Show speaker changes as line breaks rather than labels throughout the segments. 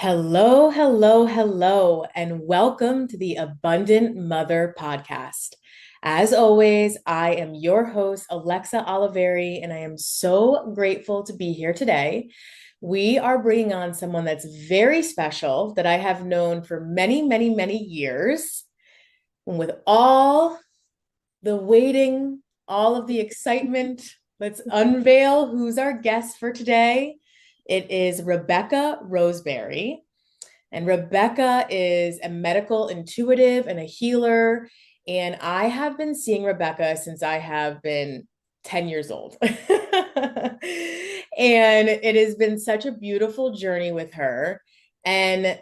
Hello, hello, hello, and welcome to the Abundant Mother podcast. As always, I am your host, Alexa Oliveri, and I am so grateful to be here today. We are bringing on someone that's very special that I have known for many, many, many years. And with all the waiting, all of the excitement, let's unveil who's our guest for today. It is Rebecca Roseberry. And Rebecca is a medical intuitive and a healer. And I have been seeing Rebecca since I have been 10 years old. And it has been such a beautiful journey with her. And,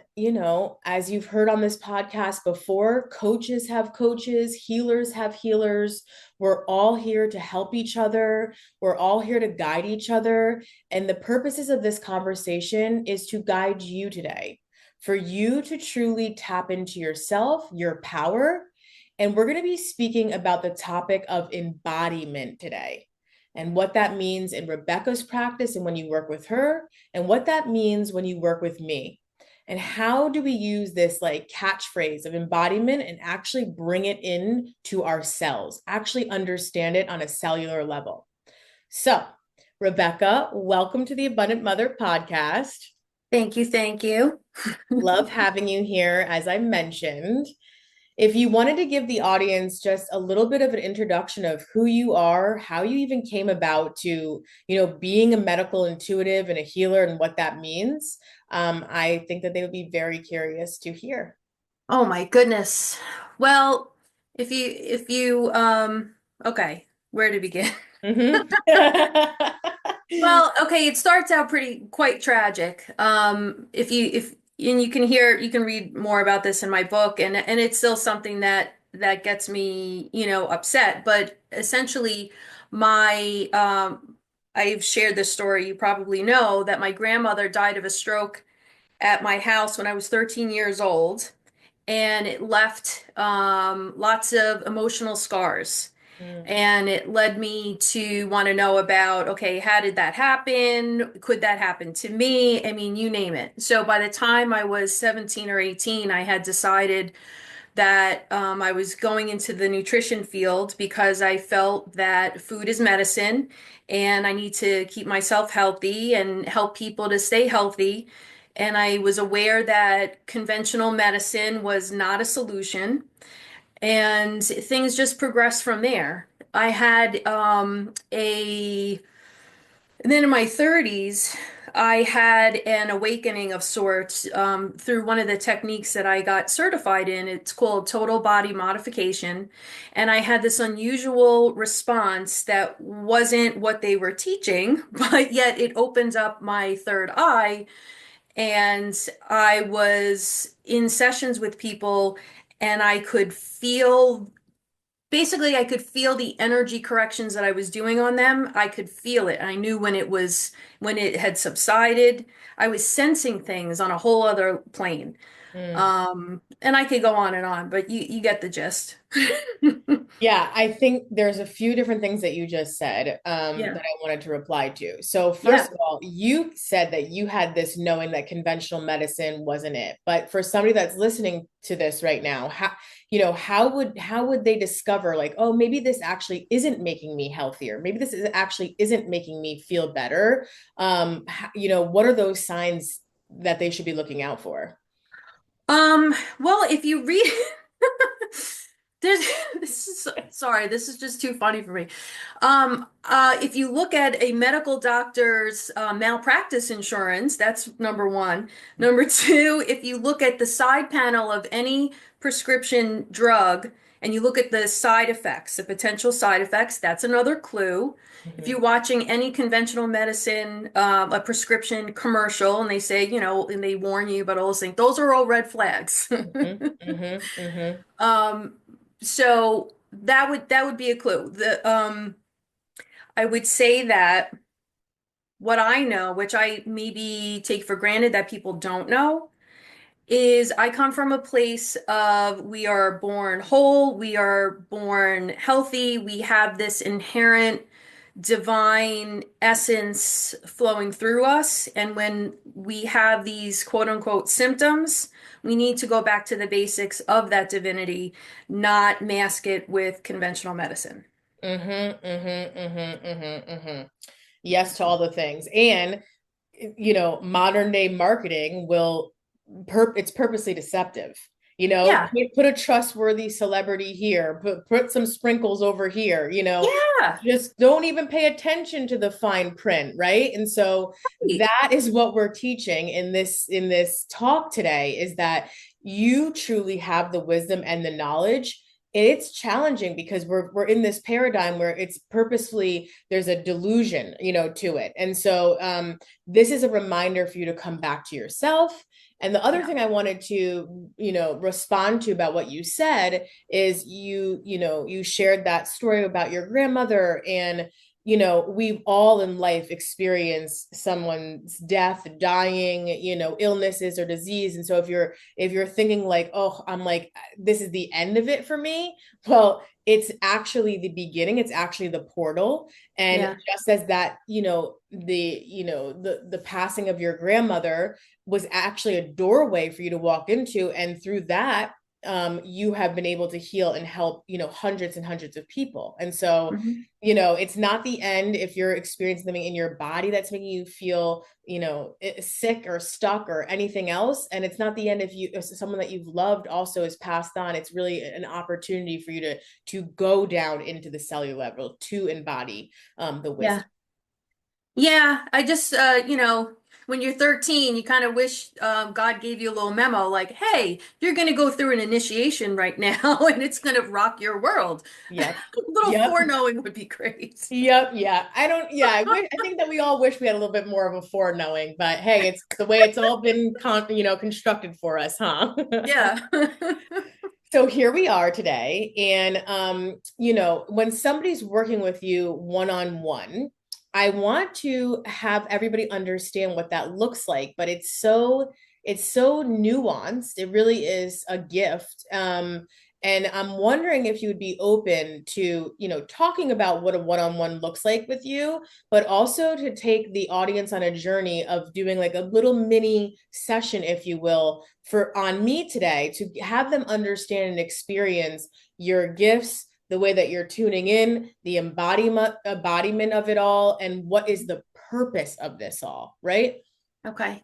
as you've heard on this podcast before, coaches have coaches, healers have healers. We're all here to help each other. We're all here to guide each other. And the purposes of this conversation is to guide you today, for you to truly tap into yourself, your power. And we're going to be speaking about the topic of embodiment today and what that means in Rebecca's practice and when you work with her, and what that means when you work with me. And how do we use this like catchphrase of embodiment and actually bring it in to ourselves, actually understand it on a cellular level? So, Rebecca, welcome to the Abundant Mother podcast.
Thank you. Thank you.
Love having you here, as I mentioned. If you wanted to give the audience just a little bit of an introduction of who you are, how you even came about to, being a medical intuitive and a healer and what that means, I think that they would be very curious to hear.
Oh my goodness. Well, if you okay, where to begin?
Mhm.
Well, okay, it starts out pretty quite tragic. If and you can read more about this in my book, and it's still something that gets me, upset. But essentially, my I've shared this story. You probably know that my grandmother died of a stroke at my house when I was 13 years old, and it left lots of emotional scars.
Mm.
And it led me to want to know about, okay, how did that happen? Could that happen to me? I mean, you name it. So by the time I was 17 or 18, I had decided that I was going into the nutrition field because I felt that food is medicine and I need to keep myself healthy and help people to stay healthy. And I was aware that conventional medicine was not a solution, and things just progressed from there. I had and then in my 30s, I had an awakening of sorts through one of the techniques that I got certified in. It's called total body modification. And I had this unusual response that wasn't what they were teaching, but yet it opens up my third eye. And I was in sessions with people, and I could feel, basically I could feel the energy corrections that I was doing on them. I could feel it. I knew when it had subsided. I was sensing things on a whole other plane.
Mm.
And I could go on, but you get the gist.
Yeah, I think there's a few different things that you just said
Yeah.
that I wanted to reply to. So, first
Yeah.
of all, you said that you had this knowing that conventional medicine wasn't it. But for somebody that's listening to this right now, how would they discover like, oh, maybe this actually isn't making me healthier. Maybe this is actually isn't making me feel better. What are those signs that they should be looking out for?
Well, if you read there's this is sorry, this is just too funny for me. If you look at a medical doctor's malpractice insurance, that's number one. Number two, if you look at the side panel of any prescription drug and you look at the side effects, the potential side effects, that's another clue. If
Mhm,
you're watching any conventional medicine, a prescription commercial, and they say, and they warn you about all those things, those are all red flags.
mhm, mhm, mhm,
Um, so that would be a clue. The I would say that what I know, which I maybe take for granted that people don't know, is I come from a place of we are born whole, we are born healthy, we have this inherent divine essence flowing through us. And when we have these quote unquote symptoms, we need to go back to the basics of that divinity, not mask it with conventional medicine.
Mm-hmm, mm-hmm, mm-hmm, mm-hmm, mm-hmm. Yes to all the things. And modern day marketing will it's purposely deceptive.
Yeah.
Put a trustworthy celebrity here, put some sprinkles over here,
Yeah.
just don't even pay attention to the fine print, right? And so
Right.
that is what we're teaching in this talk today, is that you truly have the wisdom and the knowledge. It's challenging because we're in this paradigm where it's purposefully, there's a delusion, to it. And so this is a reminder for you to come back to yourself. And the other
Yeah.
thing I wanted to, respond to about what you said is you shared that story about your grandmother. And we've all in life experienced someone's death, dying, illnesses or disease. And so if you're thinking like, oh, I'm like, this is the end of it for me, well, it's actually the beginning. It's actually the portal. And
Yeah.
just as that, the passing of your grandmother was actually a doorway for you to walk into, and through that, you have been able to heal and help, hundreds and hundreds of people. And so,
Mhm.
it's not the end if you're experiencing something in your body that's making you feel, sick or stuck or anything else. And it's not the end if someone that you've loved also is passed on. It's really an opportunity for you to go down into the cellular level to embody the
Yeah.
wisdom.
Yeah, I just, when you're 13, you kind of wish God gave you a little memo like, hey, you're going to go through an initiation right now and it's going to rock your world. A
Yep.
little
Yep.
foreknowing would be great.
Yep, yeah. I don't, yeah, I think that we all wish we had a little bit more of a foreknowing, but hey, it's the way it's all been constructed for us, huh?
Yeah.
So here we are today. And when somebody's working with you one-on-one, I want to have everybody understand what that looks like, but it's so nuanced. It really is a gift. And I'm wondering if you would be open to, talking about what a one-on-one looks like with you, but also to take the audience on a journey of doing like a little mini session, if you will, for on me today, to have them understand and experience your gifts, the way that you're tuning in, the embodiment of it all, and what is the purpose of this all, right?
Okay.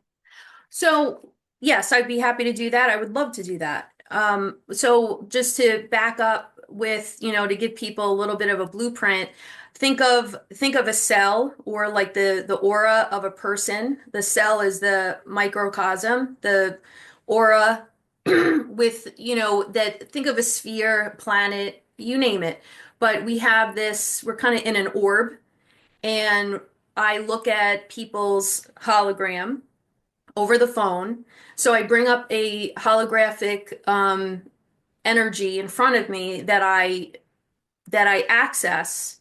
So, yes, I'd be happy to do that. I would love to do that. So just to back up with, to give people a little bit of a blueprint, think of a cell, or like the aura of a person. The cell is the microcosm, the aura with, that think of a sphere, planet, you name it. But we have this, we're kind of in an orb, and I look at people's hologram over the phone. So I bring up a holographic energy in front of me that I access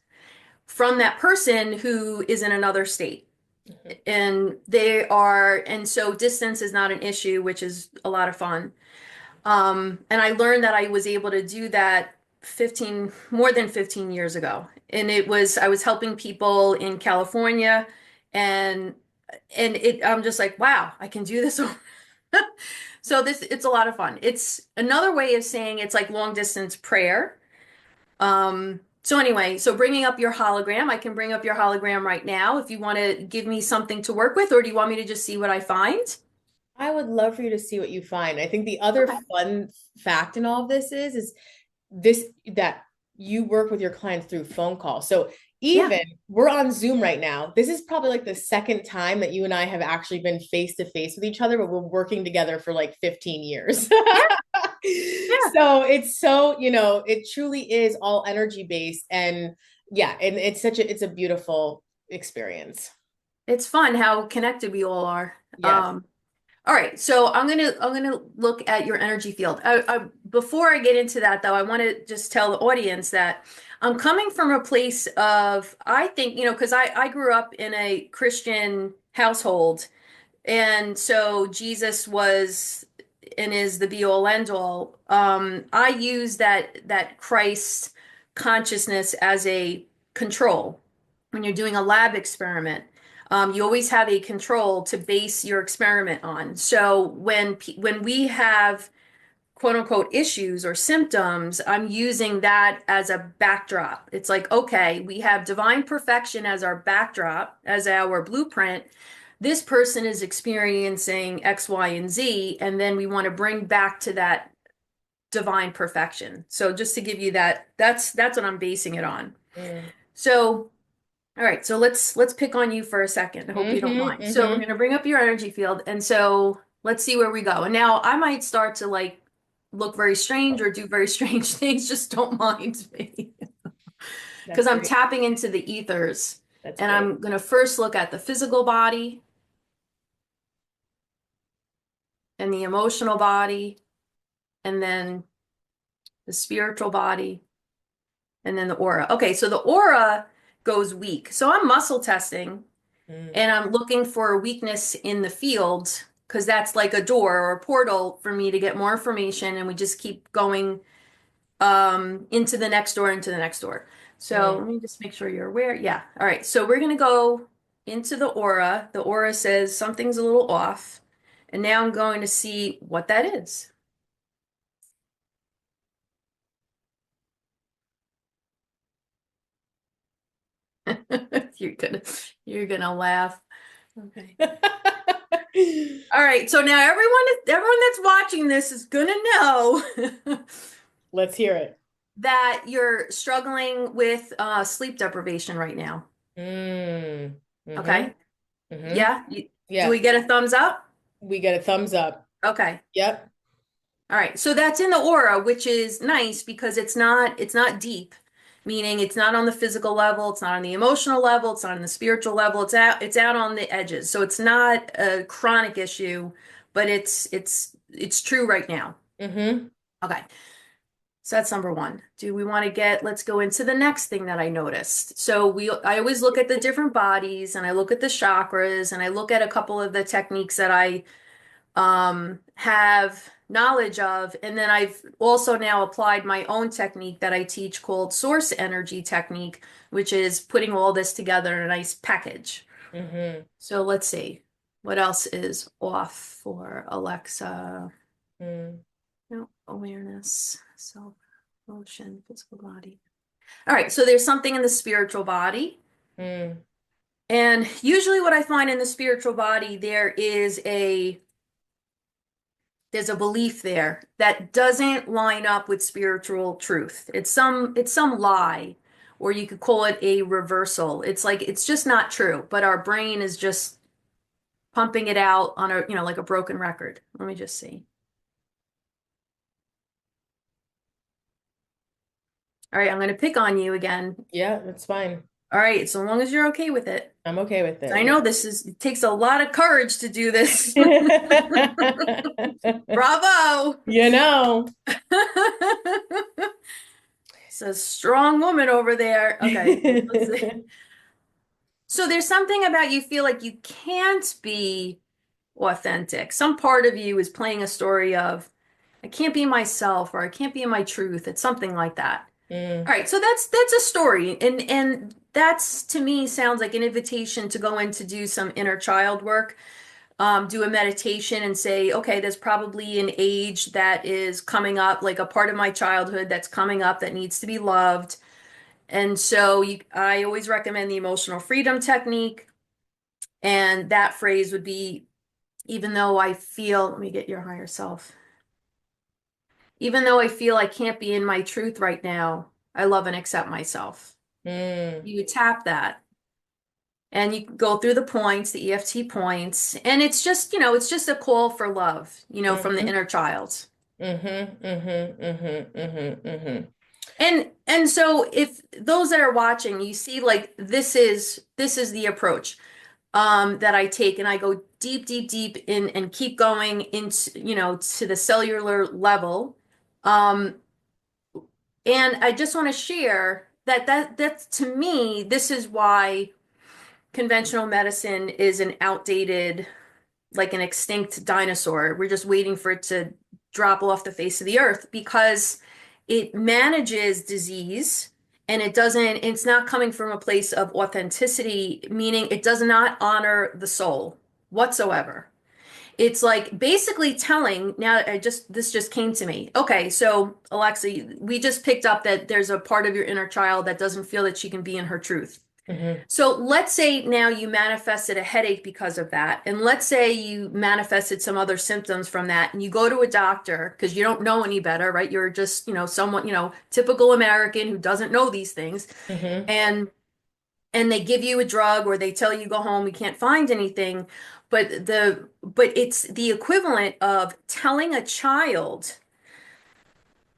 from that person who is in another state.
Mhm.
And so distance is not an issue, which is a lot of fun. And I learned that I was able to do that more than 15 years ago. And I was helping people in California, and I'm just like, wow, I can do this. So it's a lot of fun. It's another way of saying it's like long distance prayer. So anyway, so bringing up your hologram, I can bring up your hologram right now if you want to give me something to work with, or do you want me to just see what I find?
I would love for you to see what you find. I think the other
Okay.
fun fact in all of this is this that you work with your clients through phone call. So
Yeah.
even we're on Zoom right now. This is probably like the second time that you and I have actually been face to face with each other, but we're working together for like 15 years.
Yeah. Yeah.
So it's so, it truly is all energy based. And yeah, and it's a beautiful experience.
It's fun how connected we all are.
Yes.
All right, so I'm gonna look at your energy field. Before I get into that, though, I want to just tell the audience that I'm coming from a place of, I think, because I grew up in a Christian household, and so Jesus was and is the be all end all. I use that Christ consciousness as a control. when you're doing a lab experiment, you always have a control to base your experiment on. So when we have quote unquote issues or symptoms, I'm using that as a backdrop. It's like, okay, we have divine perfection as our backdrop, as our blueprint. This person is experiencing X, Y, and Z, and then we want to bring back to that divine perfection. So just to give you that, that's what I'm basing it on.
Mm.
So, all right, so let's pick on you for a second. I hope you don't
Mm-hmm,
mind. So we're
mm-hmm.
gonna bring up your energy field, and so let's see where we go. And now I might start to like look very strange or do very strange things. Just don't mind me because
That's
I'm
great.
tapping into the ethers,
That's
and
great.
I'm gonna first look at the physical body and the emotional body, and then the spiritual body, and then the aura. Okay, so the aura goes weak. So I'm muscle testing
Mm,
and I'm looking for a weakness in the field because that's like a door or a portal for me to get more information, and we just keep going into the next door, into the next door. So
mm.
let me just make sure you're aware. Yeah. All right. So we're gonna go into the aura. The aura says something's a little off, and now I'm going to see what that is. You're gonna you're gonna laugh. Okay. All right. So now everyone that's watching this is gonna know
Let's hear it.
that you're struggling with sleep deprivation right now.
Mm,
Okay.
mm-hmm, mm-hmm.
Yeah. Do we
Yeah,
get a thumbs up?
we get a thumbs up.
Okay.
Yep.
All right. So that's in the aura, which is nice because it's not deep, meaning it's not on the physical level, it's not on the emotional level, it's not on the spiritual level. It's out on the edges. So it's not a chronic issue, but it's true right now.
Mm-hmm.
Okay. So that's number one. Do we want to let's go into the next thing that I noticed. I always look at the different bodies and I look at the chakras and I look at a couple of the techniques that I have knowledge of. And then I've also now applied my own technique that I teach called source energy technique, which is putting all this together in a nice package.
Mm-hmm.
So let's see. What else is off for Alexa?
Mm,
No, awareness, self, motion, physical body. All right, so there's something in the spiritual body.
mm,
And usually what I find in the spiritual body, there's a belief there that doesn't line up with spiritual truth. It's some lie, or you could call it a reversal. It's like it's just not true, but our brain is just pumping it out on like a broken record. Let me just see. All right, I'm going to pick on you again.
yeah, that's fine.
All right, so long as you're okay with it.
I'm okay with it.
I know it takes a lot of courage to do this.
Yeah.
Bravo.
You know.
It's a strong woman over there. Okay, let's see. So there's something about you feel like you can't be authentic. Some part of you is playing a story of, I can't be myself or I can't be in my truth. It's something like that.
Mm,
All right, so that's a story. And that's to me sounds like an invitation to go in to do some inner child work, do a meditation and say, okay, there's probably an age that is coming up, like a part of my childhood that's coming up that needs to be loved. And so I always recommend the emotional freedom technique. And that phrase would be, even though I feel, let me get your higher self. Even though I feel I can't be in my truth right now, I love and accept myself.
mm,
You tap that and you go through the points, the EFT points, and it's just a call for love, from the
mm-hmm,
inner child.
mm-hmm, mm-hmm, mm-hmm, mm-hmm, mm-hmm.
And so if those that are watching, you see like this is the approach that I take, and I go deep, deep, deep in and keep going into, to the cellular level. Um, and I just want to share that's to me, this is why conventional medicine is an outdated, like an extinct dinosaur. We're just waiting for it to drop off the face of the earth because it manages disease and it's not coming from a place of authenticity, meaning it does not honor the soul whatsoever. It's like basically telling, now this just came to me. Okay, so Alexa, we just picked up that there's a part of your inner child that doesn't feel that she can be in her truth.
Mm-hmm.
So let's say now you manifested a headache because of that. And let's say you manifested some other symptoms from that and you go to a doctor because you don't know any better, right? You're just, someone, typical American who doesn't know these things.
Mm-hmm.
And they give you a drug or they tell you go home, we can't find anything. But it's the equivalent of telling a child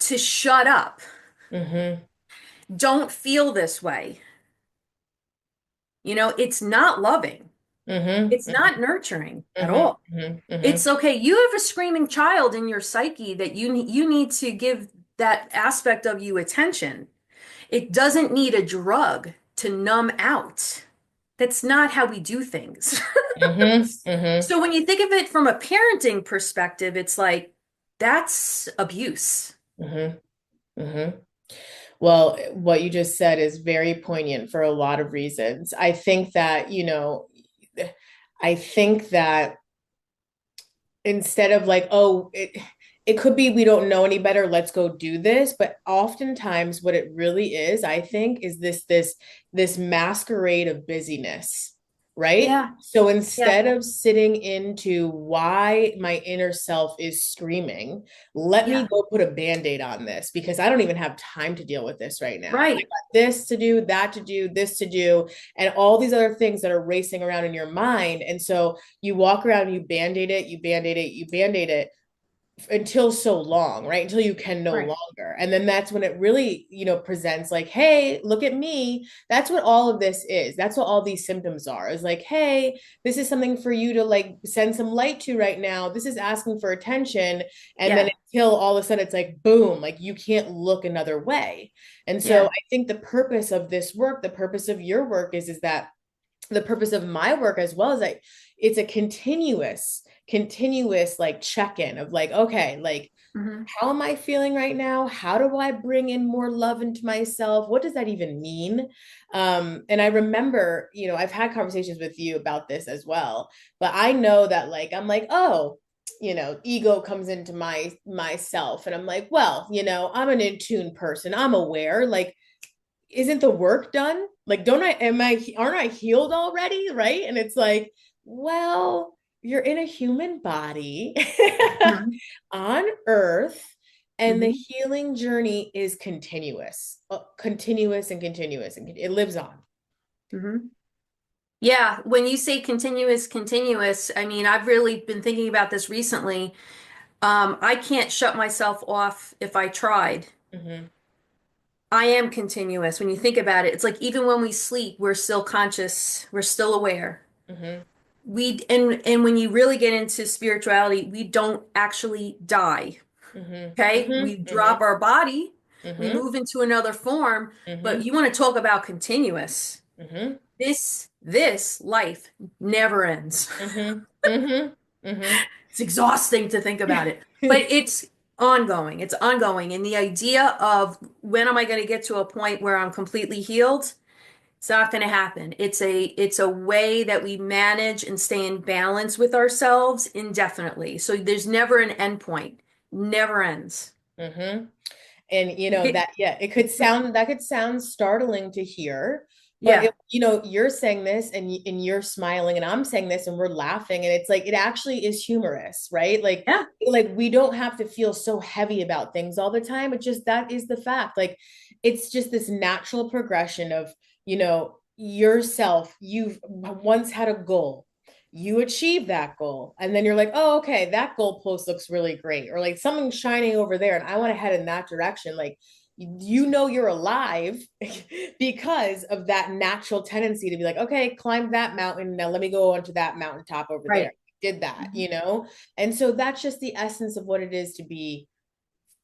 to shut up.
Mm-hmm.
Don't feel this way. It's not loving. It's
Mm-hmm.
not nurturing at
Mm-hmm.
all.
Mm-hmm. Mm-hmm.
It's okay. You have a screaming child in your psyche that you need to give that aspect of you attention. It doesn't need a drug to numb out. That's not how we do things.
Mm-hmm. Mm-hmm.
So when you think of it from a parenting perspective, it's like that's abuse.
Mm-hmm. Mm-hmm. Well, what you just said is very poignant for a lot of reasons. I think that instead of like, oh, it could be we don't know any better, let's go do this. But oftentimes what it really is, I think, is this masquerade of busyness, right?
Yeah.
So
Yeah.
instead of sitting into why my inner self is screaming, let me
Yeah.
go put a band-aid on this because I don't even have time to deal with this right now. I
Right.
got this to do, that to do, this to do, and all these other things that are racing around in your mind. And so you walk around, you band-aid it, you band-aid it, you band-aid it until so long, right? Until you can no
Right.
longer. And then that's when it really, presents like, hey, look at me. That's what all of this is. That's what all these symptoms are. Is like, hey, this is something for you to like send some light to right now. This is asking for attention. And then
Yeah.
until all of a sudden it's like, boom, like you can't look another way. And so
Yeah.
I think the purpose of this work, the purpose of your work is that the purpose of my work as well is like it's a continuous like check-in of like, okay, like
Hmm.
how am I feeling right now? How do I bring in more love into myself? What does that even mean? And I remember, I've had conversations with you about this as well, but I know that like I'm like, oh, ego comes into myself and I'm like, well, I'm an in tune person. I'm aware. Like isn't the work done? Like, don't I, am I, aren't I healed already? Right. And it's like, well, you're in a human body
Hmm.
on earth, and the
Hmm.
healing journey is continuous and continuous, and it lives on.
Hmm. Yeah, when you say continuous, continuous, I mean, I've really been thinking about this recently. I can't shut myself off if I tried.
Mm-hmm.
I am continuous. When you think about it, it's like even when we sleep, we're still conscious, we're still aware.
Mm-hmm.
And when you really get into spirituality, we don't actually die.
Mm-hmm.
Okay? We
Mm-hmm.
drop our body, we
Mm-hmm.
move into another form, but
Mm-hmm.
you want to talk about continuous.
Mm-hmm.
This life never ends.
Mm-hmm. Mm-hmm. Mm-hmm.
It's exhausting to think about it, but it's ongoing. It's ongoing. And the idea of when am I going to get to a point where I'm completely healed? It's not going to happen. It's a way that we manage and stay in balance with ourselves indefinitely. So there's never an end point. Never ends.
Mm-hmm. And that, yeah, it could sound startling to hear, but
Yeah.
you're saying this and you're smiling and I'm saying this and we're laughing and it's like it actually is humorous, right?
Yeah.
Like we don't have to feel so heavy about things all the time. It just that is the fact. Like it's just this natural progression of, yourself. You've once had a goal, you achieve that goal and then you're like, oh, okay, that goalpost looks really great, or like something's shining over there and I want to head in that direction. Like you're alive because of that natural tendency to be like, okay, climb that mountain, now let me go onto that mountaintop over there.
Right.
Did that,
Mhm.
and so that's just the essence of what it is to be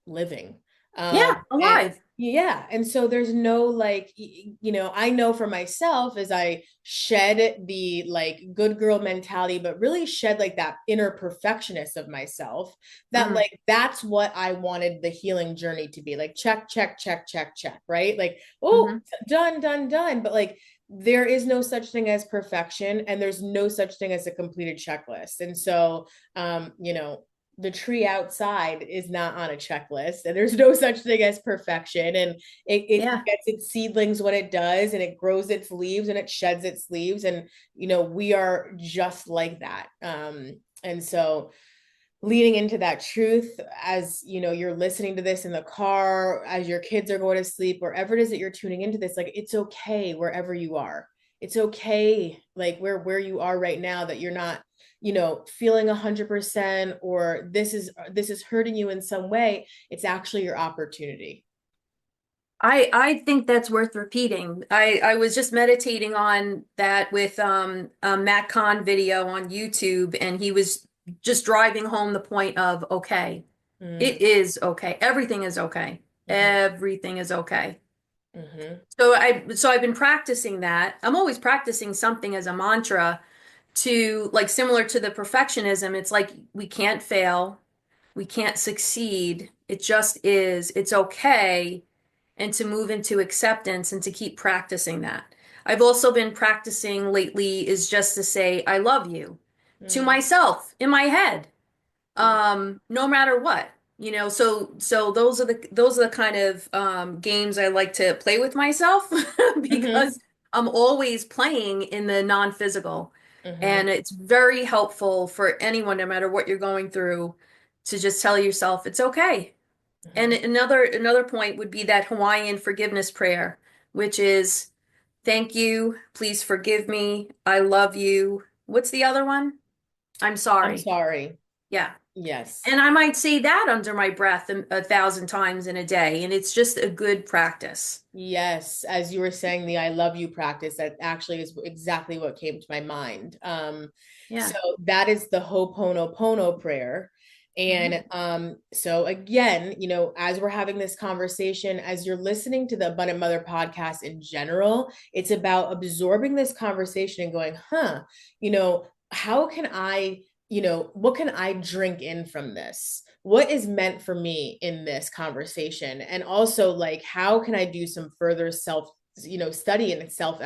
living.
Yeah,
And
alive.
yeah, and so there's no like, I know for myself as I shed the like good girl mentality, but really shed like that inner perfectionist of myself, that
Mm,
like that's what I wanted the healing journey to be. Like check, check, check, check, check, right? Like, oh,
hmm.
done, done, done. But like there is no such thing as perfection, and there's no such thing as a completed checklist. And so the tree outside is not on a checklist, and there's no such thing as perfection, and it
Yeah.
gets its seedlings when it does, and it grows its leaves and it sheds its leaves, and we are just like that. And so leaning into that truth as you're listening to this in the car, as your kids are going to sleep, wherever it is that you're tuning into this, like it's okay wherever you are. It's okay like where you are right now, that you're not feeling 100%, or this is hurting you in some way. It's actually your opportunity.
I think that's worth repeating. I was just meditating on that with a Matt Kahn video on YouTube, and he was just driving home the point of okay,
Mm,
it is okay. Everything is okay.
mhm,
Everything is okay.
mhm,
So I've been practicing that. I'm always practicing something as a mantra to like similar to the perfectionism. It's like we can't fail, we can't succeed. It just is. It's okay, and to move into acceptance and to keep practicing that. I've also been practicing lately is just to say I love you to
mm,
myself in my head,
mm,
no matter what. So those are the kind of games I like to play with myself
mhm,
because I'm always playing in the non-physical.
mhm,
And it's very helpful for anyone, no matter what you're going through, to just tell yourself it's okay. And
mhm.
another point would be that Hawaiian forgiveness prayer, which is thank you, please forgive me, I love you. What's the other one? I'm
I'm
sorry.
sorry.
Yeah.
Yes.
And I might say that under my breath a thousand times in a day, and it's just a good practice.
Yes, as you were saying, the I love you practice, that actually is exactly what came to my mind. So
Yeah.
that is the Ho'oponopono prayer.
Mhm.
And so again, as we're having this conversation, as you're listening to the Abundant Mother podcast in general, it's about absorbing this conversation and going, how can I, what can I drink in from this? What is meant for me in this conversation? And also like how can I do some further self study and self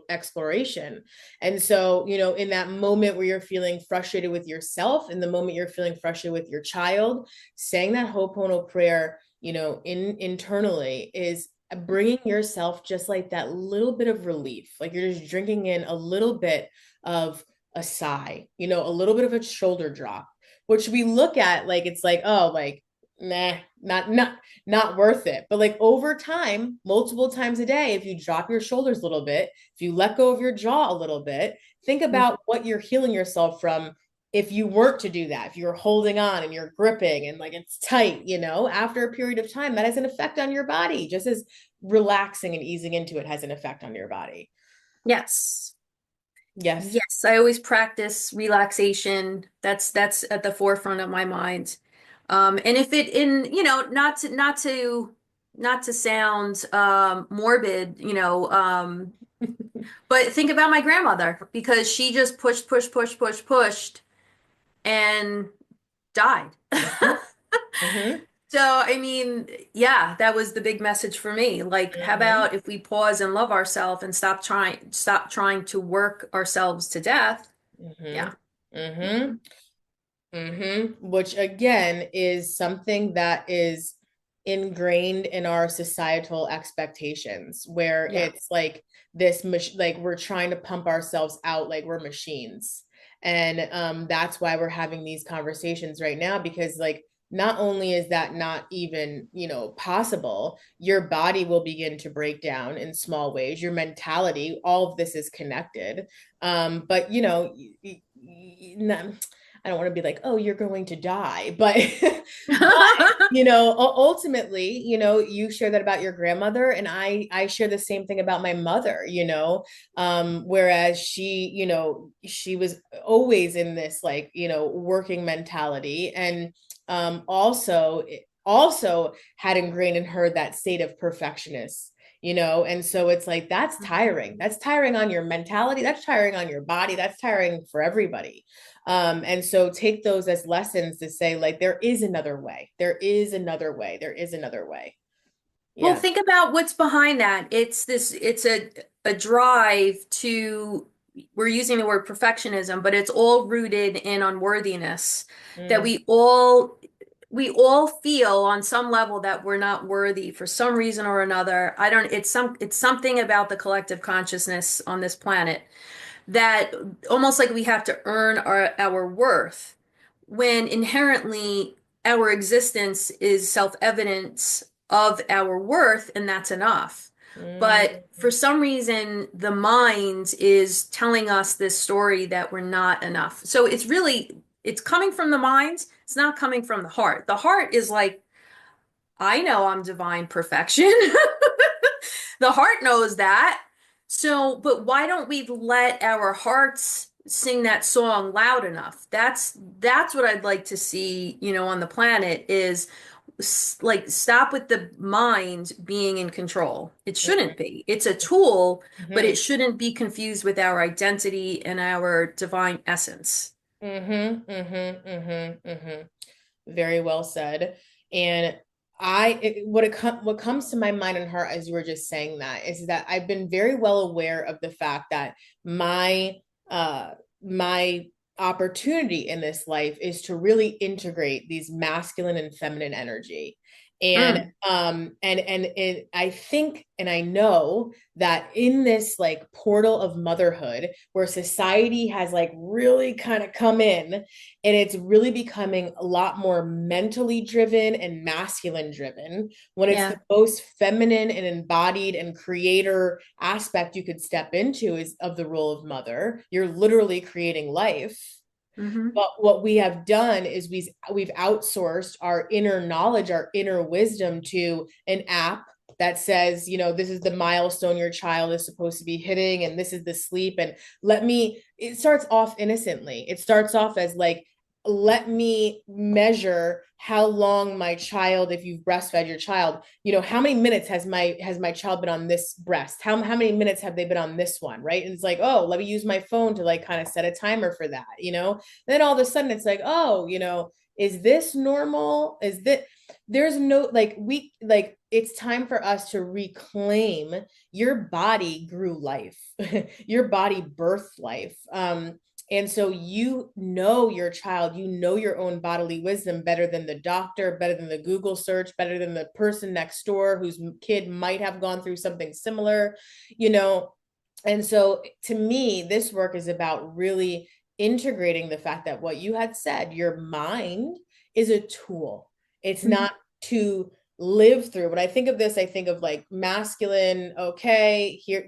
exploration? And so in that moment where you're feeling frustrated with yourself, in the moment you're feeling frustrated with your child, saying that ho'opono prayer internally is bringing yourself just like that little bit of relief, like you're just drinking in a little bit of a sigh, a little bit of a shoulder drop, which we look at like it's like, oh, like nah, not worth it. But like over time, multiple times a day, if you drop your shoulders a little bit, if you let go of your jaw a little bit, think about what you're healing yourself from. If you weren't to do that, if you're holding on and you're gripping and like it's tight, after a period of time, that has an effect on your body, just as relaxing and easing into it has an effect on your body.
Yes.
Yes.
Yes, I always practice relaxation. That's at the forefront of my mind. And if it in, not to sound morbid, but think about my grandmother because she just pushed, pushed, pushed, pushed, pushed and died.
Mm-hmm. Mm-hmm.
So, I mean, yeah, that was the big message for me. Like, how
Mm-hmm.
about if we pause and love ourselves and stop trying to work ourselves to death?
Mm-hmm.
Yeah.
Mm-hmm. Which again is something that is ingrained in our societal expectations, where
Yeah.
it's like this like we're trying to pump ourselves out like we're machines. And that's why we're having these conversations right now, because like not only is that not even possible, your body will begin to break down in small ways, your mentality, all of this is connected. But I don't want to be like, oh, you're going to die, but ultimately, you share that about your grandmother, and I share the same thing about my mother. Whereas she was always in this like working mentality, and also also had ingrained in her that state of perfectionist, and so it's like that's tiring on your mentality, that's tiring on your body, that's tiring for everybody. And so take those as lessons to say, like, there is another way, there is another way, there is another way.
Well,
Yeah.
think about what's behind that. It's a drive to, we're using the word perfectionism, but it's all rooted in unworthiness that
Mm,
we all feel on some level that we're not worthy for some reason or another. I don't, it's something about the collective consciousness on this planet that almost like we have to earn our worth when inherently our existence is self-evidence of our worth, and that's enough. But
mm,
for some reason, the mind is telling us this story that we're not enough. So it's coming from the mind. It's not coming from the heart. The heart is like, I know I'm divine perfection. The heart knows that. So, but why don't we let our hearts sing that song loud enough? That's what I'd like to see, on the planet is like stop with the mind being in control. It shouldn't be. It's a tool, but it
mm,
shouldn't be confused with our identity and our divine essence.
Very well said. And what comes to my mind and heart as you were just saying that is that I've been very well aware of the fact that my uh my opportunity in this life is to really integrate these masculine and feminine energy. And
Mm,
I think and I know that in this like portal of motherhood where society has like really kind of come in, and it's really becoming a lot more mentally driven and masculine driven, when it's the
yeah.
most feminine and embodied and creator aspect you could step into is of the role of mother. You're literally creating life.
Hmm.
But what we have done is we've outsourced our inner knowledge, our inner wisdom to an app that says, this is the milestone your child is supposed to be hitting, and this is the sleep. And it starts off innocently. It starts off as like, let me measure how long my child, if you've breastfed your child, how many minutes has my child been on this breast, how many minutes have they been on this one, right? And it's like, oh, let me use my phone to like kind of set a timer for that. Then all of a sudden it's like, oh, is this normal? Is that there's no like we like it's time for us to reclaim your body grew life. Your body birthed life. And so your child, your own bodily wisdom better than the doctor, better than the Google search, better than the person next door whose kid might have gone through something similar, you know, and so to me, this work is about really integrating the fact that what you had said, your mind is a tool. It's not to live through. When I think of this, I think of like masculine, okay, here,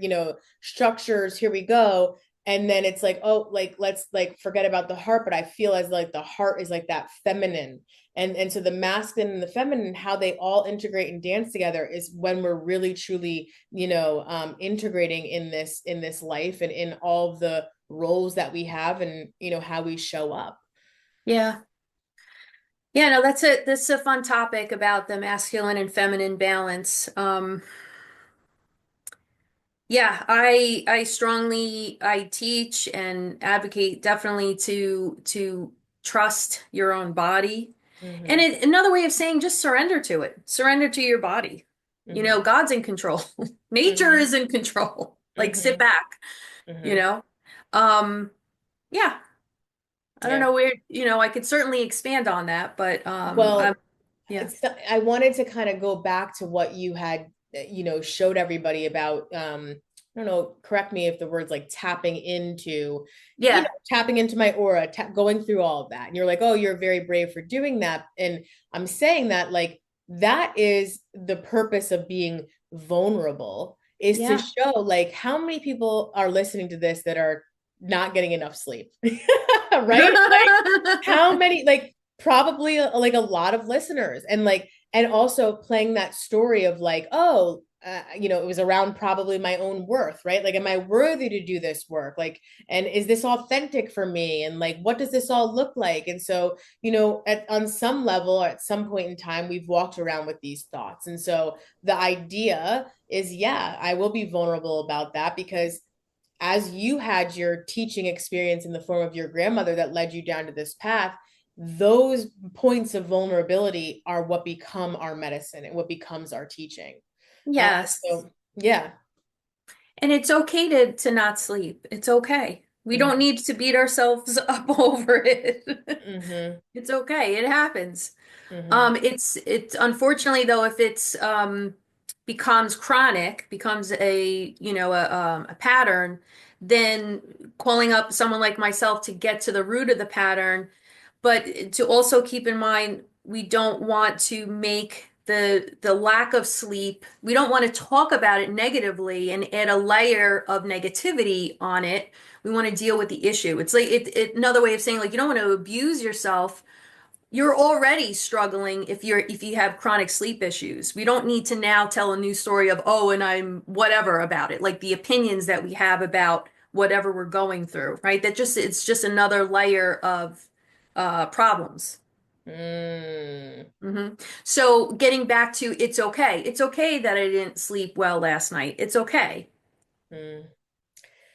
structures, here we go. And then it's like, oh, like let's like forget about the heart, but I feel as like the heart is like that feminine. And so the masculine and the feminine, how they all integrate and dance together is when we're really truly, integrating in this life and in all the roles that we have, and how we show up.
Yeah. Yeah, no, that's a fun topic about the masculine and feminine balance. Yeah, I strongly I teach and advocate definitely to trust your own body. And
Mm-hmm.
another way of saying just surrender to it. Surrender to your body.
Mm-hmm.
God's in control. Nature
Mm-hmm.
is in control. Like sit
Mm-hmm.
back, you
Mm-hmm.
know. Um yeah, I don't
Yeah.
know where, I could certainly expand on that, but
Well,
yeah.
I wanted to kind of go back to what you had, showed everybody about, I don't know, correct me if the words like tapping into,
Yeah.
tapping into my aura, going through all of that. And you're like, oh, you're very brave for doing that. And I'm saying that like that is the purpose of being vulnerable, is to
Yeah.
show like how many people are listening to this that are not getting enough sleep, right? Like how many, like probably like a lot of listeners, and like and also playing that story of like, oh, it was around probably my own worth, right? Like, am I worthy to do this work? Like, and is this authentic for me? And like, what does this all look like? And so, on some level, or at some point in time, we've walked around with these thoughts. And so the idea is, yeah, I will be vulnerable about that, because as you had your teaching experience in the form of your grandmother that led you down to this path, those points of vulnerability are what become our medicine and what becomes our teaching. Uh,
Yes.
so yeah.
And it's okay to not sleep. It's okay. We don't
Mm-hmm.
need to beat ourselves up over it.
Mm-hmm.
It's okay. It happens.
Mm-hmm.
It's unfortunately though, if it's becomes chronic, becomes a pattern, then calling up someone like myself to get to the root of the pattern, but to also keep in mind we don't want to make the lack of sleep, we don't want to talk about it negatively and add a layer of negativity on it. We want to deal with the issue. It's like another way of saying, like, you don't want to abuse yourself. You're already struggling if you have chronic sleep issues. We don't need to now tell a new story of, oh, and I'm whatever about it. Like the opinions that we have about whatever we're going through, right? It's just another layer of problems.
Mm-hmm.
So getting back to it's okay. It's okay that I didn't sleep well last night. It's okay.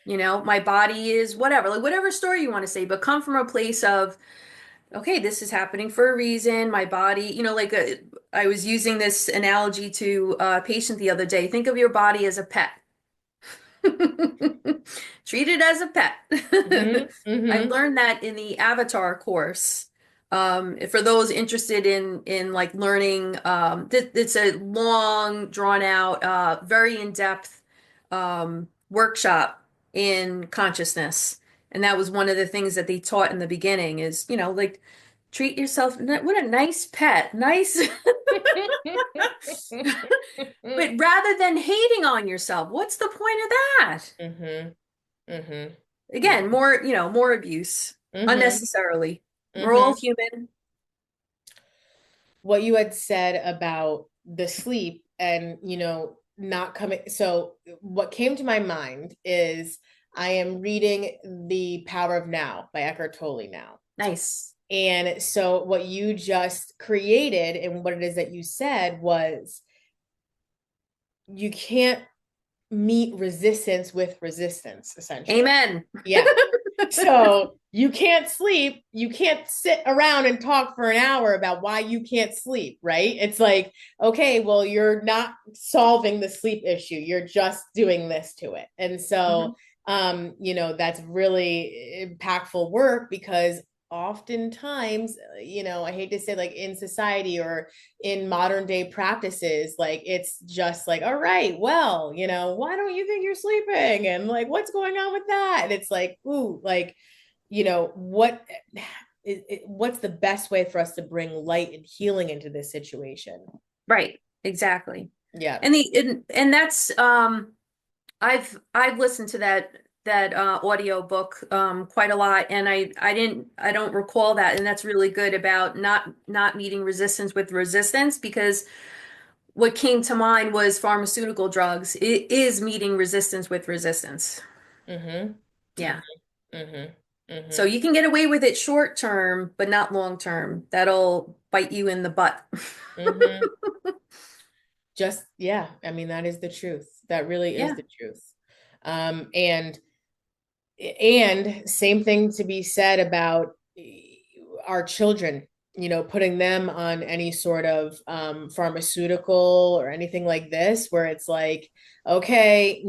My body is whatever, like whatever story you want to say, but come from a place of okay, this is happening for a reason. My body, I was using this analogy to a patient the other day. Think of your body as a pet. Treat it as a pet.
Mm-hmm.
I've
Mm-hmm.
learned that in the Avatar course. For those interested in like learning, it's a long, drawn out, very in-depth workshop in consciousness. And that was one of the things that they taught in the beginning is, like treat yourself. What a nice pet. Nice. But rather than hating on yourself, what's the point of that?
Mm-hmm. Mm-hmm.
Again, more abuse
Mm-hmm.
unnecessarily. We're all
Mm-hmm.
human.
What you had said about the sleep and not coming, so what came to my mind is I am reading The Power of Now by Eckhart Tolle now.
Nice.
And so what you just created and what it is that you said was, you can't meet resistance with resistance, essentially.
Amen.
Yeah. So you can't sleep. You can't sit around and talk for an hour about why you can't sleep, right? It's like, okay, well, you're not solving the sleep issue. You're just doing this to it. And so,
Mhm.
that's really impactful work, because oftentimes, I hate to say, like, in society or in modern day practices, like, it's just like, all right, well, why don't you think you're sleeping, and like, what's going on with that? And it's like, ooh, like, what's the best way for us to bring light and healing into this situation?
Right. Exactly.
Yeah.
And that's I've listened to that audio book quite a lot, and I don't recall that, and that's really good about not meeting resistance with resistance, because what came to mind was pharmaceutical drugs. It is meeting resistance with resistance.
Mm-hmm.
Yeah.
Mm-hmm. Mm-hmm.
So
Mm-hmm.
you can get away with it short term, but not long term. That'll bite you in the butt.
Mm-hmm. Just, yeah, I mean, that is the truth. That really is
Yeah.
the truth. And same thing to be said about our children, putting them on any sort of pharmaceutical or anything like this, where it's like, okay,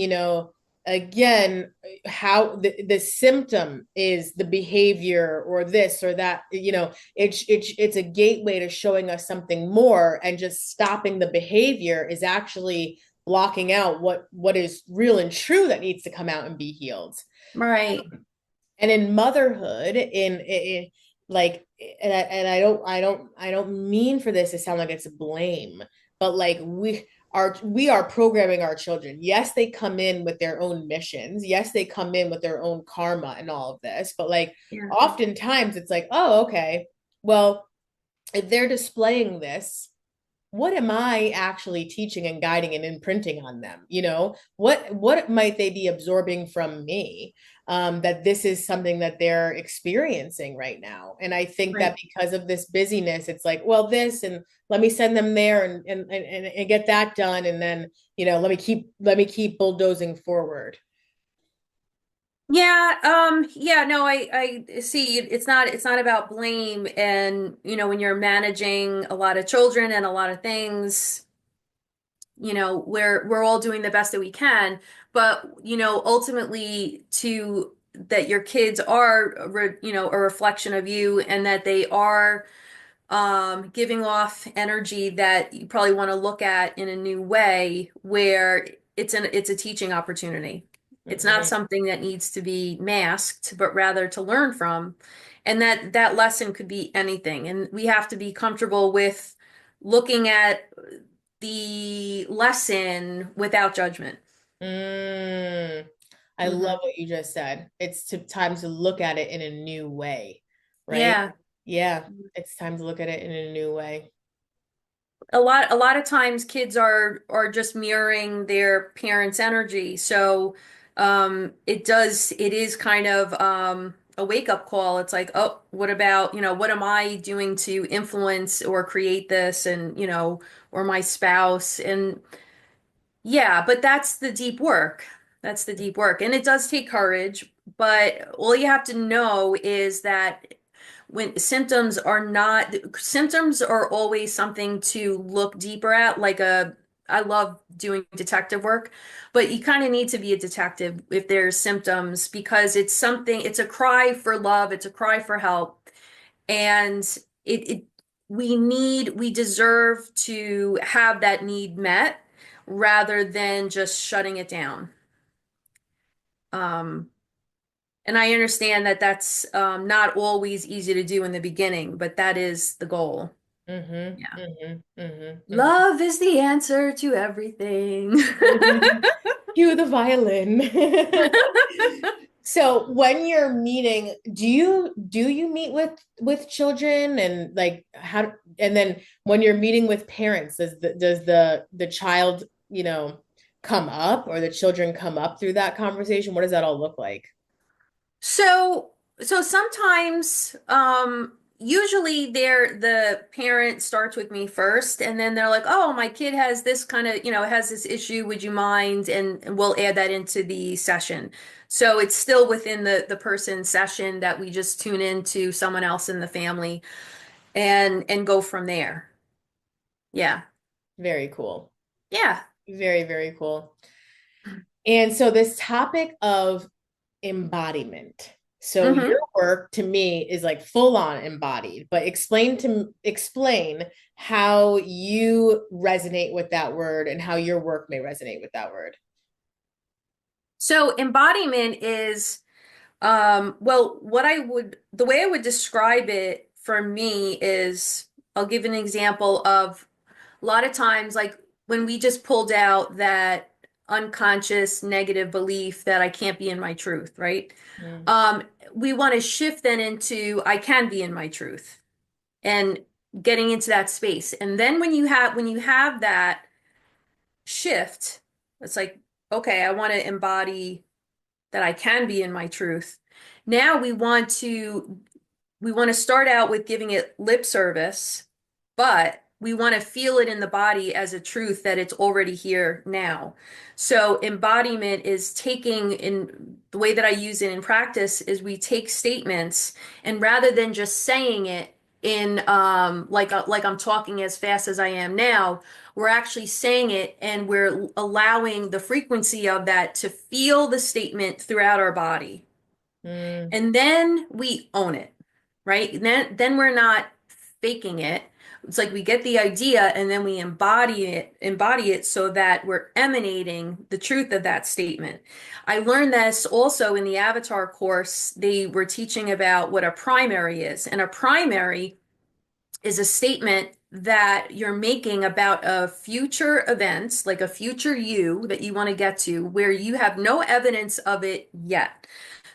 again, how the symptom is the behavior or this or that, it's a gateway to showing us something more, and just stopping the behavior is actually blocking out what is real and true that needs to come out and be healed.
Right.
And in motherhood, like, and I don't mean for this to sound like it's blame, but like, we are programming our children. Yes, they come in with their own missions. Yes, they come in with their own karma and all of this, but like,
Yeah.
oftentimes it's like, oh, okay, well, if they're displaying this, what am I actually teaching and guiding and imprinting on them? What might they be absorbing from me? That this is something that they're experiencing right now. And I think that
Right.
because of this busyness, it's like, well, this and let me send them there and get that done. And then, let me keep bulldozing forward.
Yeah, yeah, no, I see it's not about blame and when you're managing a lot of children and a lot of things, we're all doing the best that we can, but ultimately to that your kids are a reflection of you and that they are giving off energy that you probably want to look at in a new way where it's a teaching opportunity. It's not
Mhm.
something that needs to be masked, but rather to learn from. And that lesson could be anything. And we have to be comfortable with looking at the lesson without judgment.
Mm, I love
Hmm.
what you just said. It's time to look at it in a new way, right?
Yeah.
Yeah, it's time to look at it in a new way.
A lot of times kids are just mirroring their parents' energy. So it is kind of a wake-up call. It's like, oh, what about, what am I doing to influence or create this and, or my spouse? And yeah, but that's the deep work. That's the deep work. And it does take courage, but all you have to know is that when symptoms are always something to look deeper at, I love doing detective work, but you kind of need to be a detective if there's symptoms because it's a cry for love, it's a cry for help, and it we deserve to have that need met rather than just shutting it down. Um, and I understand that that's not always easy to do in the beginning, but that is the goal.
Mm-hmm,
Yeah.
mm-hmm, mm-hmm,
Love is the answer to everything.
mm-hmm. Cue the violin. So when you're meeting, do you meet with children and like how and then when you're meeting with parents, does the child, come up or the children come up through that conversation? What does that all look like?
So sometimes, usually the parent starts with me first, and then they're like, "Oh, my kid has this kind of, has this issue. Would you mind?" And we'll add that into the session. So it's still within the person's session that we just tune into someone else in the family and go from there. Yeah.
Very cool.
Yeah.
Very, very cool. And so this topic of embodiment. So your
Hmm.
work to me is like full on embodied, but explain how you resonate with that word and how your work may resonate with that word.
So embodiment is well, the way I would describe it for me is, I'll give an example of a lot of times, like when we just pulled out that unconscious negative belief that I can't be in my truth, right?
Mm,
Um, we want to shift then into I can be in my truth and getting into that space. And then when you have that shift, it's like, okay, I want to embody that I can be in my truth. Now we want to start out with giving it lip service, but we want to feel it in the body as a truth that it's already here now. So embodiment is taking, in the way that I use it in practice, is we take statements and rather than just saying it in like I'm talking as fast as I am now, we're actually saying it and we're allowing the frequency of that to feel the statement throughout our body.
mm,
And then we own it, right? Then we're not faking it. It's like we get the idea and then we embody it so that we're emanating the truth of that statement. I learned this also in the Avatar course. They were teaching about what a primary is, and a primary is a statement that you're making about a future event, like a future you that you want to get to, where you have no evidence of it yet.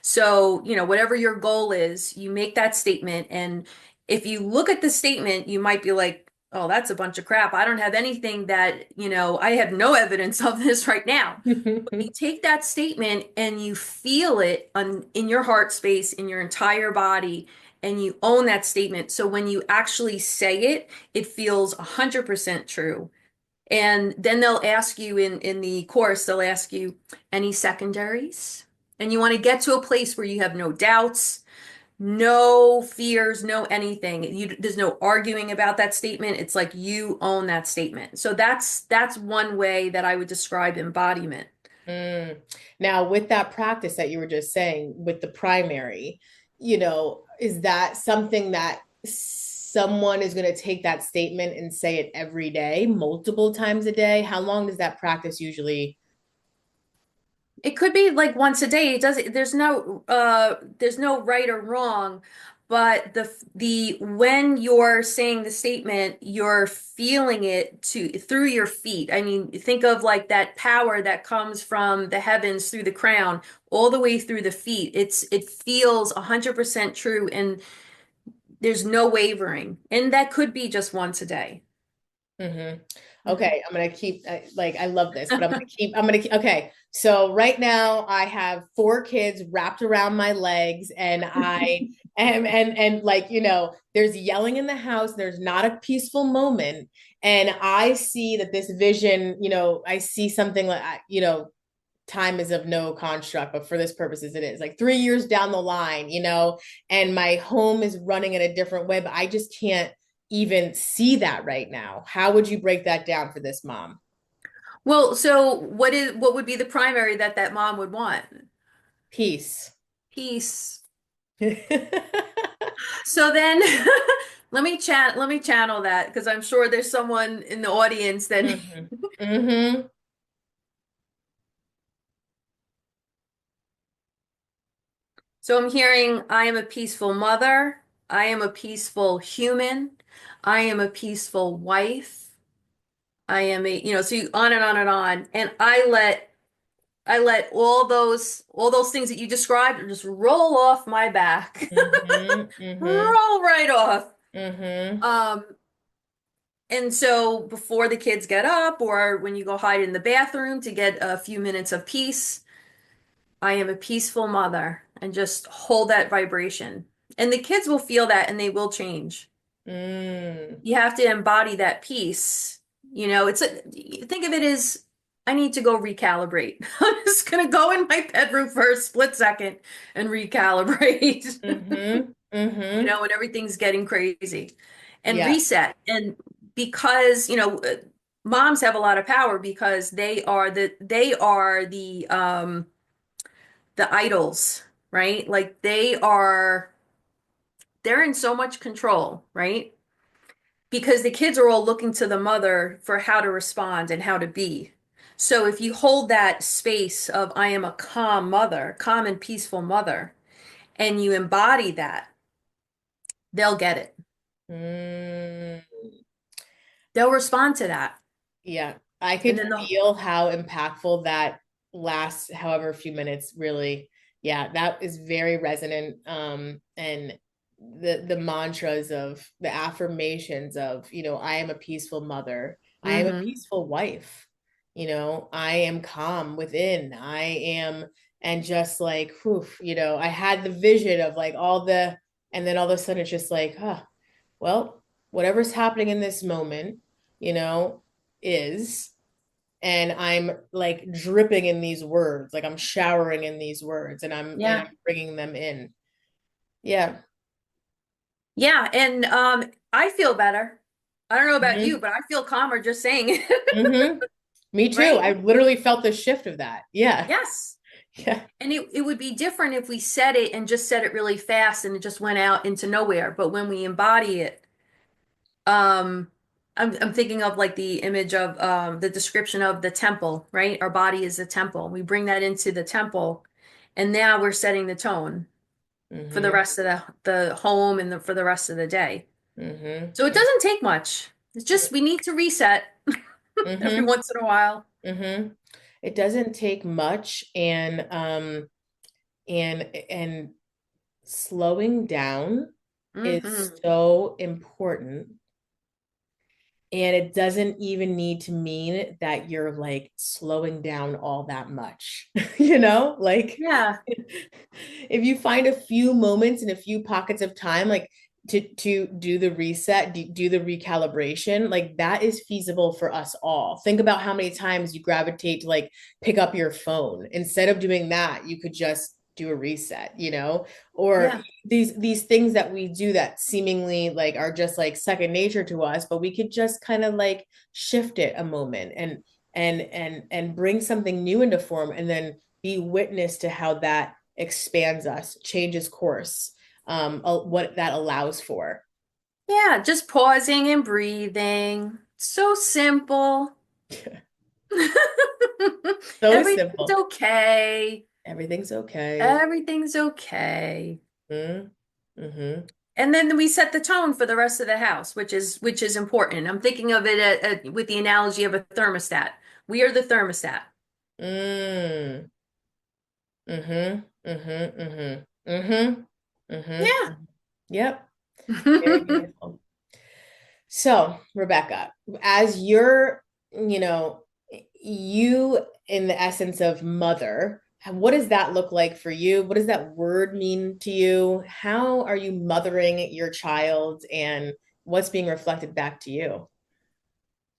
So, whatever your goal is, you make that statement. And if you look at the statement, you might be like, oh, that's a bunch of crap. I don't have anything that, I have no evidence of this right now. But you take that statement and you feel it in your heart space, in your entire body, and you own that statement. So when you actually say it, it feels 100% true. And then they'll ask you in the course, they'll ask you any secondaries? And you want to get to a place where you have no doubts, no fears, no anything. There's no arguing about that statement. It's like you own that statement. So that's one way that I would describe embodiment.
Mm. Now, with that practice that you were just saying with the primary, is that something that someone is going to take that statement and say it every day, multiple times a day? How long does that practice usually?
It could be like once a day. It doesn't, there's no right or wrong, but the when you're saying the statement, you're feeling it through your feet. I mean, think of like that power that comes from the heavens through the crown all the way through the feet. It feels 100% true and there's no wavering. And that could be just once a day.
Hmm. Okay, I'm gonna keep like I love this, but okay. So right now I have four kids wrapped around my legs, and I am and like there's yelling in the house. There's not a peaceful moment, and I see that this vision. I see something like time is of no construct, but for this purposes, it is like 3 years down the line, and my home is running in a different way, but I just can't even see that right now. How would you break that down for this mom?
Well, so what would be the primary that mom would want?
Peace.
Peace.
Mm-hmm.
So then let me channel that because I'm sure there's someone in the audience that
Mm-hmm.
so I'm hearing I am a peaceful mother, I am a peaceful human, I am a peaceful wife, I am so on and on and on. And I let all those things that you described just roll off my back.
Mm-hmm.
Roll right off.
Mm-hmm.
Um, And so before the kids get up or when you go hide in the bathroom to get a few minutes of peace, I am a peaceful mother and just hold that vibration. And the kids will feel that and they will change.
Mm.
You have to embody that peace. Think of it as I need to go recalibrate. I'm just gonna go in my bedroom for a split second and recalibrate.
Mm-hmm. Mm-hmm.
When everything's getting crazy and
Yeah.
reset. And because, moms have a lot of power because they are the idols, right? Like they're in so much control, right? Because the kids are all looking to the mother for how to respond and how to be. So if you hold that space of I am a calm mother, calm and peaceful mother, and you embody that, they'll get it.
Mm.
They'll respond to that.
Yeah, I
And
could
then the
feel how impactful that last however few minutes really. Yeah, that is very resonant. And the mantras of the affirmations of, I am a peaceful mother. I am a
hmm
peaceful wife. I am calm within. And just like, whew, I had the vision of like and then all of a sudden it's just like, well, whatever's happening in this moment, you know, is, and I'm like dripping in these words, like I'm showering in these words, and I'm
Yeah.
bringing them in. Yeah.
Yeah. And I feel better. I don't know about you,
Hmm.
but I feel calmer just saying it.
Hmm. Me too.
Right?
I literally felt the shift of that. Yeah.
Yes.
Yeah.
And it would be different if we said it and just said it really fast and it just went out into nowhere. But when we embody it, um, I'm thinking of like the image of the description of the temple, right? Our body is a temple. We bring that into the temple, and now we're setting the tone for the
Hmm.
rest of the home and for the rest of the day.
Hmm.
So it doesn't take much. It's just we need to reset every
Hmm.
once in a while.
Hmm. It doesn't take much, and slowing down is
hmm
so important. And it doesn't even need to mean that you're like slowing down all that much, you know? Like
Yeah.
if you find a few moments and a few pockets of time, like to do the reset, do the recalibration, like that is feasible for us all. Think about how many times you gravitate to like pick up your phone. Instead of doing that, you could just do a reset, you know? Or
Yeah.
these things that we do that seemingly like are just like second nature to us, but we could just kind of like shift it a moment and bring something new into form and then be witness to how that expands us, changes course, what that allows for.
Yeah, just pausing and breathing. So simple.
So
Everything's
simple.
okay.
Everything's okay.
Everything's okay.
Mm-hmm. Mm-hmm.
And then we set the tone for the rest of the house, which is important. I'm thinking of it with the analogy of a thermostat. We are the thermostat.
Mm. Mm-hmm. Mm-hmm. Mm-hmm. Mm-hmm.
Yeah.
Mm-hmm. Yep. Very beautiful. So, Rebecca, as you're, you know, you in the essence of mother, what does that look like for you? What does that word mean to you? How are you mothering your child and what's being reflected back to you?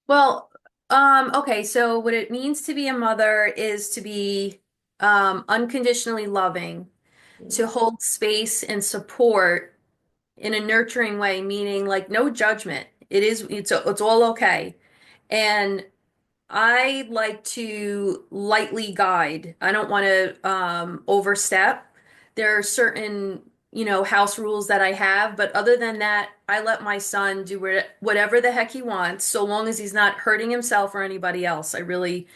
Well, okay, so what it means to be a mother is to be unconditionally loving, to hold space and support in a nurturing way, meaning like no judgment. It's all okay. And I like to lightly guide. I don't want to overstep. There are certain, house rules that I have, but other than that, I let my son do whatever the heck he wants, so long as he's not hurting himself or anybody else. I really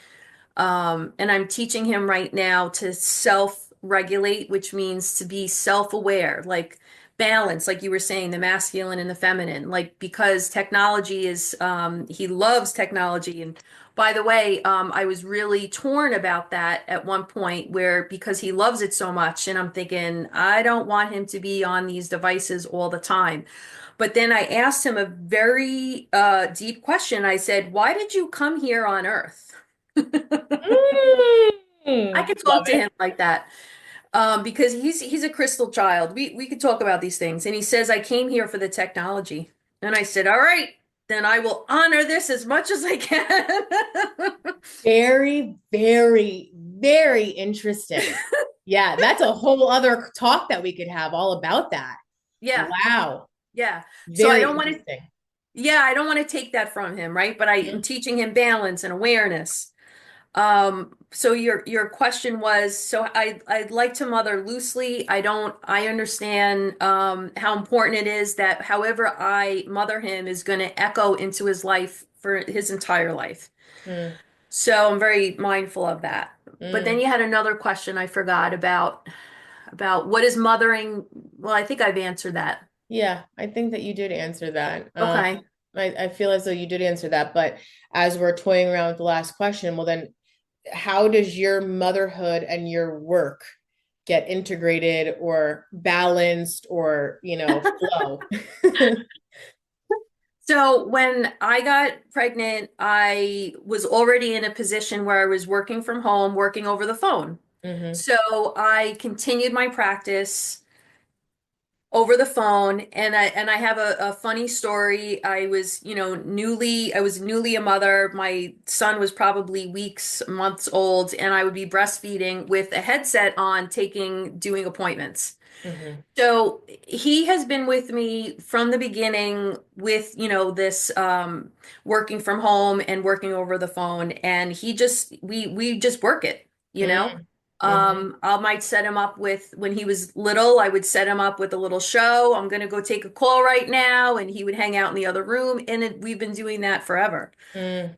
and I'm teaching him right now to self-regulate, which means to be self-aware, like balance, like you were saying, the masculine and the feminine, like because technology is, he loves technology. And by the way, I was really torn about that at one point where because he loves it so much, and I'm thinking, I don't want him to be on these devices all the time. But then I asked him a very deep question. I said, why did you come here on Earth? I
Mm,
could
love
talk to him
it.
like that because he's a crystal child. We could talk about these things, and he says, "I came here for the technology," and I said, "All right, then I will honor this as much as I can."
Very, very, very interesting. Yeah, that's a whole other talk that we could have all about that.
Yeah,
Wow.
yeah. So I
Very
don't want to.
interesting.
Yeah, I don't want to take that from him, right? But I am teaching him balance and awareness. So your question was, so I'd like to mother loosely. I understand how important it is that however I mother him is going to echo into his life for his entire life.
Mm,
So I'm very mindful of that. But then
mm.
you had another question I forgot about what is mothering? Well, I think I've answered that.
Yeah, I think that you did answer that.
Okay.
I feel as though you did answer that, but as we're toying around with the last question, well, then how does your motherhood and your work get integrated or balanced or, flow?
So when I got pregnant, I was already in a position where I was working from home, working over the phone.
Hmm.
So I continued my practice over the phone, and I have a funny story. I was newly a mother. My son was probably weeks, months old, and I would be breastfeeding with a headset on, doing appointments.
Hmm.
So he has been with me from the beginning with, this working from home and working over the phone. And we just work it, you know.
Hmm. Hmm.
I might set him up with, when he was little, I would set him up with a little show. I'm gonna go take a call right now, and he would hang out in the other room. And we've been doing that forever.
Mm.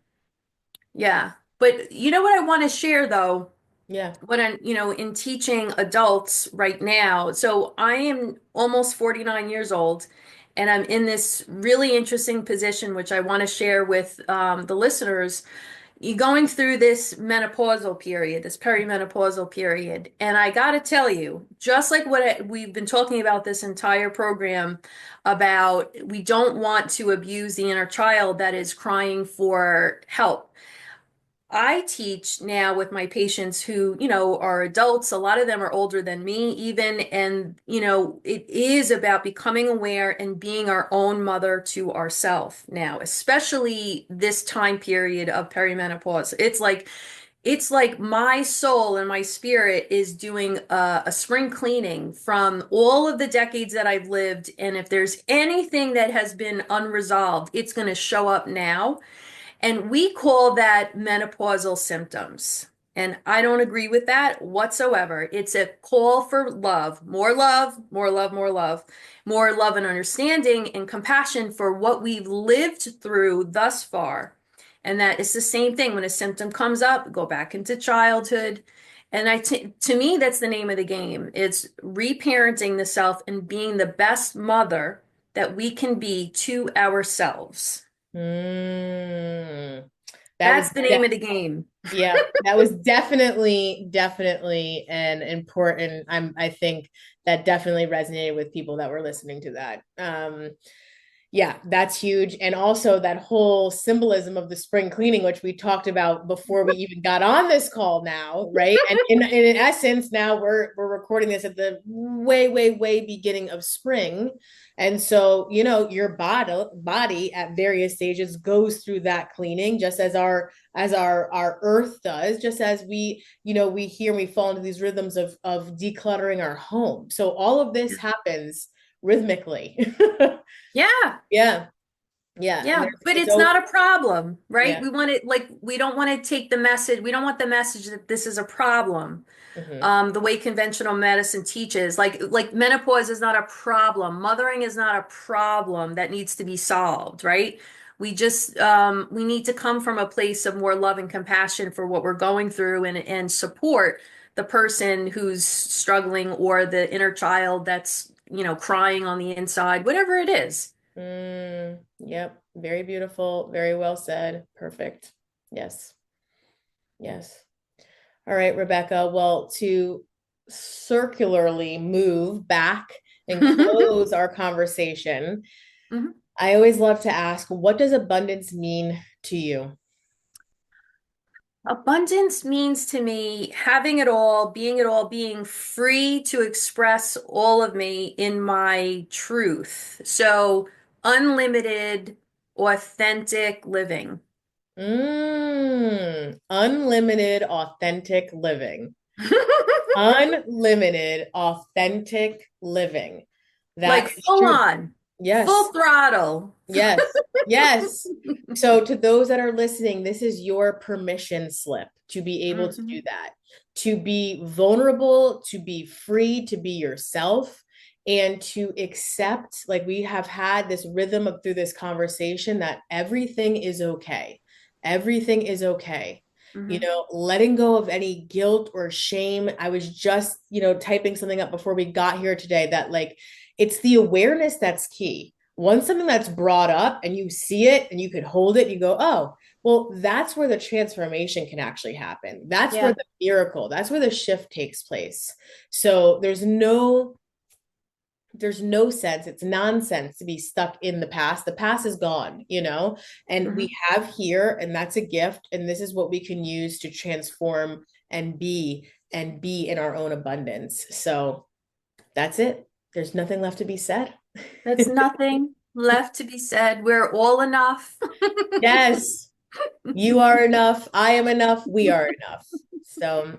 Yeah. But you know what I want to share though?
Yeah.
What I'm, in teaching adults right now. So I am almost 49 years old, and I'm in this really interesting position, which I want to share with the listeners. you're going through this menopausal period, this perimenopausal period. And I got to tell you, just like we've been talking about this entire program about we don't want to abuse the inner child that is crying for help. I teach now with my patients who, are adults. A lot of them are older than me, even. And, it is about becoming aware and being our own mother to ourselves now, especially this time period of perimenopause. It's like my soul and my spirit is doing a spring cleaning from all of the decades that I've lived. And if there's anything that has been unresolved, it's going to show up now. And we call that menopausal symptoms. And I don't agree with that whatsoever. It's a call for love, more love, more love, more love, more love and understanding and compassion for what we've lived through thus far. And that is the same thing. When a symptom comes up, go back into childhood. And to me, that's the name of the game. It's reparenting the self and being the best mother that we can be to ourselves.
Mm, that was
That's the name of the game.
yeah, that was definitely an important. I think that definitely resonated with people that were listening to that. Yeah, that's huge. And also that whole symbolism of the spring cleaning, which we talked about before we even got on this call now, right? And in essence, now we're recording this at the way beginning of spring. And so, your body at various stages goes through that cleaning, just as our earth does, just as we hear we fall into these rhythms of decluttering our home. So all of this happens rhythmically.
Yeah.
Yeah. Yeah. And
Yeah,
there's
but
it's
it's
oh
not a problem, right?
yeah.
We want it like we don't want to take the message. We don't want the message that this is a problem.
Hmm.
The way conventional medicine teaches, like menopause is not a problem. Mothering is not a problem that needs to be solved, right? We need to come from a place of more love and compassion for what we're going through and support the person who's struggling or the inner child that's, crying on the inside, whatever it is.
Yep. Very beautiful. Very well said. Perfect. Yes. Yes. All right, Rebecca. Well, to circularly move back and close our conversation,
Mhm.
I always love to ask, what does abundance mean to you?
Abundance means to me having it all, being free to express all of me in my truth. So, unlimited, authentic living.
Unlimited, authentic living. Unlimited, authentic living.
Like
That is
full
true.
on,
Yes.
full throttle.
Yes. Yes. So, to those that are listening, this is your permission slip to be able to do
Mhm.
that, to be vulnerable, to be free, to be yourself, and to accept, like we have had this rhythm of through this conversation, that everything is okay. Everything is okay.
Mhm.
Letting go of any guilt or shame. I was just, typing something up before we got here today that, like, it's the awareness that's key. Once something that's brought up and you see it and you could hold it, you go, oh, well, that's where the transformation can actually happen. That's where
Yeah.
the miracle, that's where the shift takes place. So there's no sense, it's nonsense to be stuck in the past. The past is gone, and we
Mhm.
have here, and that's a gift. And this is what we can use to transform and be in our own abundance. So that's it. There's nothing left to be said.
That's nothing left to be said. We're all enough.
Yes. You are enough. I am enough. We are enough. So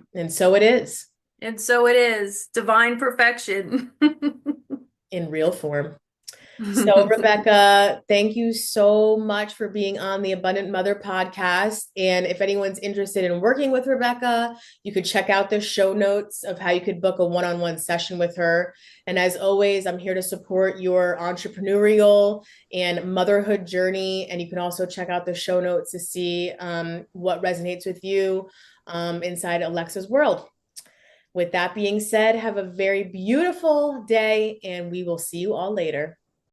it is
And so it is. Divine perfection.
in real form. So, Rebecca, thank you so much for being on the Abundant Mother podcast. And if anyone's interested in working with Rebecca, you could check out the show notes of how you could book a one-on-one session with her. And as always, I'm here to support your entrepreneurial and motherhood journey. And you can also check out the show notes to see what resonates with you inside Alexa's world. With that being said, have a very beautiful day, and we will see you all later.